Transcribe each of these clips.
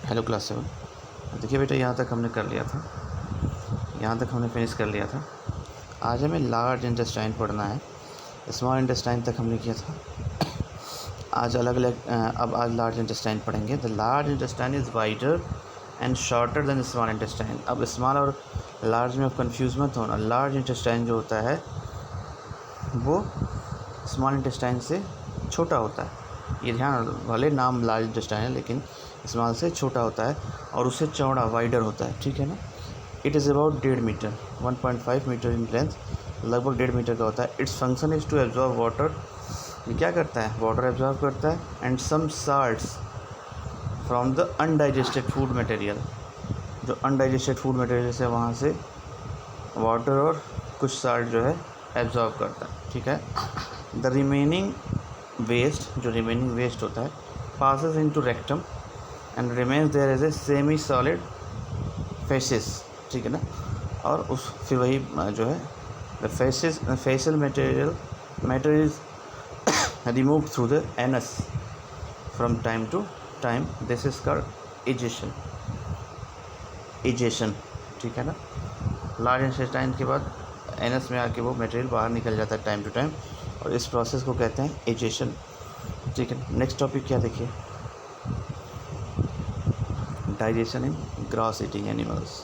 Hello class 7। देखिए बेटा, यहाँ तक हमने कर लिया था, यहाँ तक हमने फिनिश कर लिया था। आज हमें लार्ज इंटेस्टाइन पढ़ना है। स्मॉल इंटेस्टाइन तक हमने किया था। आज अलग अलग अब आज लार्ज इंटेस्टाइन पढ़ेंगे। The large intestine is wider and shorter than small intestine. अब स्मॉल और लार्ज में अब कन्फ्यूज़ मत होना। लार्ज इंटेस्टाइन जो होता है वो स्मॉल इंटेस्टाइन से छोटा होता है। ये ध्यान, भले नाम लार्ज इंटेस्टाइन है लेकिन स्मॉल से छोटा होता है और उससे चौड़ा वाइडर होता है, ठीक है ना। It is about 1.5 metre, 1.5 metre in length, लगभग 1.5 मीटर का होता है। Its function is to absorb water. ये क्या करता है? वाटर एब्जॉर्ब करता है and some salts from the undigested food material. जो अनडाइजेस्टेड फूड मटेरियल से वहाँ से वाटर और कुछ साल्ट जो है एब्जॉर्ब करता है, ठीक है। द रिमेनिंग वेस्ट, जो रिमेनिंग वेस्ट होता है, passes into rectum and remains there as a semi solid faeces, ठीक है ना। और उस फिर वही जो है the faeces facial matter is remove through the anus from time to time. This is called egestion, ठीक है ना। लार्ज इंटेस्टाइन के बाद एनस में आके वो मटेरियल बाहर निकल जाता है टाइम टू टाइम, और इस प्रोसेस को कहते हैं इजेशन, ठीक है। नेक्स्ट टॉपिक क्या देखिए, डाइजेशन इन ग्रास ईटिंग एनिमल्स।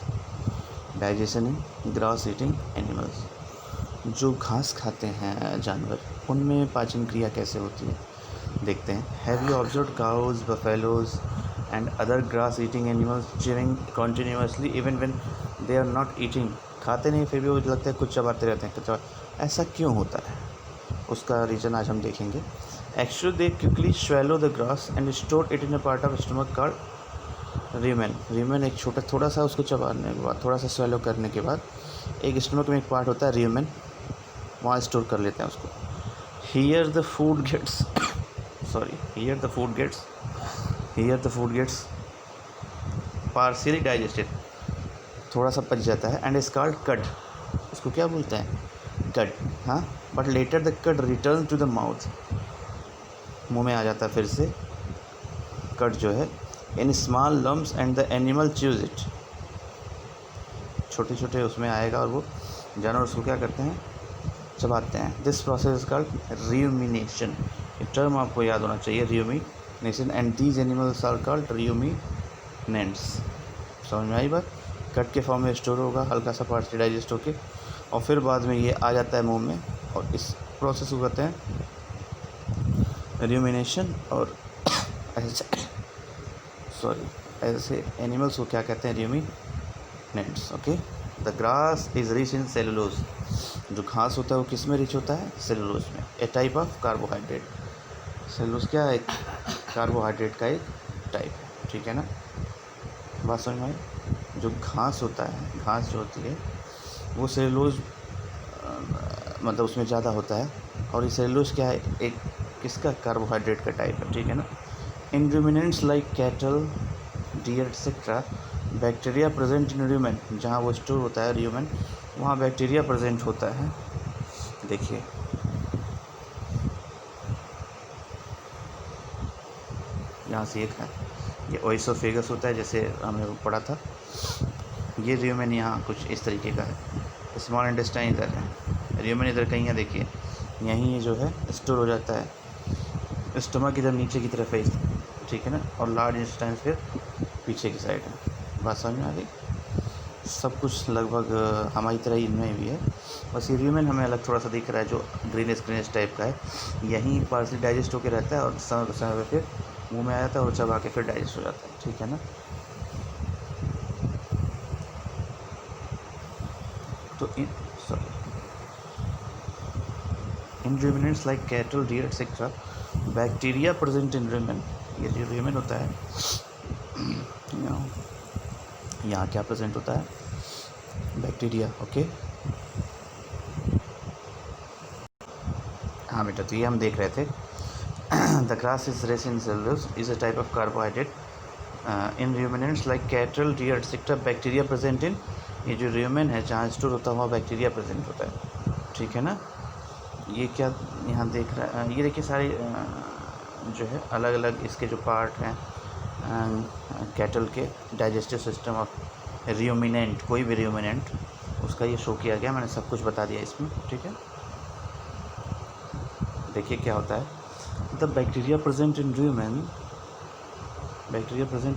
डाइजेशन इन ग्रास ईटिंग एनिमल्स, जो घास खाते हैं जानवर, उनमें पाचन क्रिया कैसे होती है देखते हैं। Have you observe cows, buffaloes and other grass eating animals chewing continuously even when they are not eating. खाते नहीं फिर भी वो लगता है कुछ चबाते रहते हैं। ऐसा क्यों होता है? उसका रीज़न आज हम देखेंगे। Actually they quickly swallow the grass and store it in a part of stomach called Riemann. Riemann एक छोटा थोड़ा सा उसको चबाने के बाद, थोड़ा सा स्वेलो करने के बाद एक स्टमक में एक पार्ट होता है रीमेन, वहाँ स्टोर कर लेते हैं उसको। Here the food gets partially digested, थोड़ा सा पच जाता है, एंड इज कॉल्ड कड। उसको क्या बोलते हैं? कड, हाँ। बट लेटर द कड रिटर्न टू द माउथ, मुँह में आ जाता है फिर से कड जो है, in small lumps and the animal chews it. छोटे छोटे उसमें आएगा और वो जानवर उसको क्या करते हैं? चबाते हैं। This process is called rumination. ये टर्म आपको याद होना चाहिए, rumination. And these animals are called ruminants. समझ में आई बात? कट के फॉर्म में स्टोर होगा, हल्का सा पार्ट से डाइजेस्ट होके, और फिर बाद में ये आ जाता है मुंह में, और इस प्रोसेस को कहते हैं र्यूमिनेशन। और ऐसे एनिमल्स को क्या कहते हैं? Ruminants, okay. The grass is rich in cellulose. जो घास होता है वो किस में रिच होता है? सेलुलोज में। ए टाइप ऑफ कार्बोहाइड्रेट। सेलुलोज क्या है? कार्बोहाइड्रेट का एक टाइप है, ठीक है ना। बात समझ में आई? जो घास होता है, घास जो होती है वो सेलुलोज मतलब उसमें ज़्यादा होता है, और ये सेलुलोज क्या है? एक किसका? कार्बोहाइड्रेट का टाइप है, ठीक है ना। In ruminants like cattle, deer etcetera, bacteria present in rumen. जहाँ वो स्टोर होता है र्यूमेन, वहाँ बैक्टीरिया प्रेजेंट होता है। देखिए यहाँ से एक है, ये ओइसोफेगस होता है, जैसे हमने पढ़ा था। ये र्यूमेन यहाँ कुछ इस तरीके का है। स्मॉल इंटेस्टाइन इधर है, र्यूमेन इधर कहीं है, देखिए यहीं ये जो है स्टोर हो जाता है। स्टमक इधर नीचे की तरफ है, ठीक है ना, और लार्ज इंटेस्टाइन फिर पीछे की साइड है। बात समझ में आ गई? सब कुछ लगभग हमारी तरह ही इनमें भी है, बस ये र्यूमेन हमें अलग थोड़ा सा दिख रहा है, जो ग्रीनिश टाइप का है। यहीं पार्सली डाइजेस्ट होकर रहता है और समय समय फिर मुंह में आ जाता है और चबा के फिर डाइजेस्ट हो जाता है, ठीक है ना। तो in ruminants like cattle, deer etcetera, bacteria present in rumen. ये जो र्यूमेन होता है यहाँ क्या प्रेजेंट होता है? Bacteria, okay. हाँ बेटा, तो ये हम देख रहे थे। The grass is rich in cellulose, is a type of carbohydrate. In ruminants like cattle, deer etcetera, bacteria present in. ये जो र्यूमेन है जहाँ स्टोर होता है वहाँ बैक्टीरिया प्रेजेंट होता है, ठीक है ना। ये क्या यहाँ देख रहा है? ये देखिए सारे जो है अलग अलग इसके जो पार्ट हैं, कैटल के डाइजेस्टिव सिस्टम ऑफ रियोमिनेंट, कोई भी रियोमिनेंट, उसका ये शो किया गया। मैंने सब कुछ बता दिया इसमें, ठीक है। देखिए क्या होता है। The bacteria present in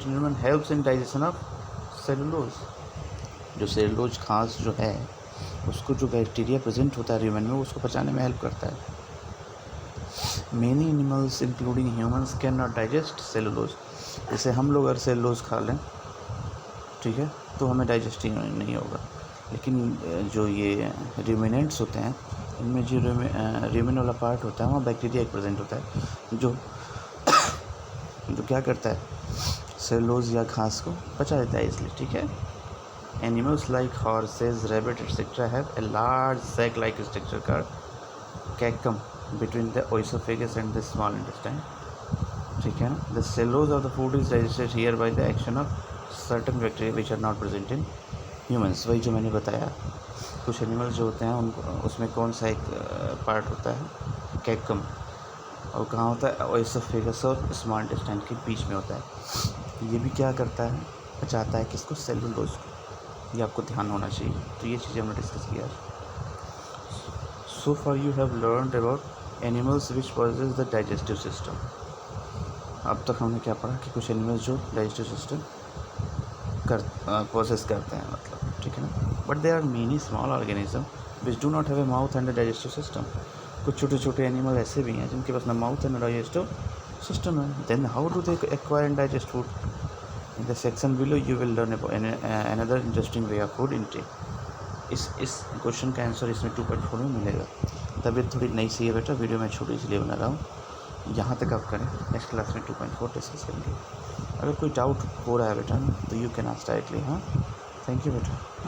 human helps in digestion of cellulose. जो सेलुलोज घास जो है, उसको जो बैक्टीरिया प्रेजेंट होता है ह्यूमन में, उसको पचाने में हेल्प करता है। Many animals including humans can not digest cellulose. जैसे हम लोग अगर सेलुलोज खा लें, ठीक है, तो हमें डाइजेस्टिंग नहीं होगा। लेकिन जो ये रिमिनेंट्स होते हैं, इनमें जो रिमिन वाला पार्ट होता है, वहाँ बैक्टीरिया एक प्रेजेंट होता है जो क्या करता है, सेलुलोज या घास को पचा देता है इसलिए, ठीक है। Animals like horses, rabbit etcetera have a large sac like structure called caecum between the oesophagus and the small intestine, ठीक है ना। The cellulose of the food is digested here by the action of certain bacteria which are not present in humans। वही जो मैंने बताया, कुछ animals जो होते हैं उनको, उसमें कौन सा एक पार्ट होता है, कैकम, और कहाँ होता है, ओएसोफेगस और स्मॉल इंटेस्टाइन के बीच में होता है। ये भी क्या करता है, पचाता है किसको, सेलुलोज को। ये आपको ध्यान होना चाहिए। तो ये चीज़ें हमने डिस्कस किया। So far you have learned about animals which possess the digestive system। अब तक हमने क्या पढ़ा कि कुछ एनिमल्स जो डाइजेस्टिव सिस्टम पोजेस करते हैं, मतलब, ठीक है ना। But there are many small organism which do not have a mouth and a digestive system. कुछ छोटे छोटे एनिमल ऐसे भी हैं जिनके पास ना माउथ एंड डाइजेस्टिव सिस्टम है। Then how do they acquire and digest food? In the section below you will learn another interesting way of food intake. इस क्वेश्चन का आंसर इसमें 2.4 में मिलेगा। तबीयत थोड़ी नई सी है बेटा, वीडियो मैं छोटी इसलिए बना रहा हूँ। यहाँ तक आप करें, नेक्स्ट क्लास में 2.4 डिस्कस करेंगे। अगर कोई डाउट हो रहा है बेटा तो यू कैन आस्क डायरेक्टली। हाँ, थैंक यू बेटा।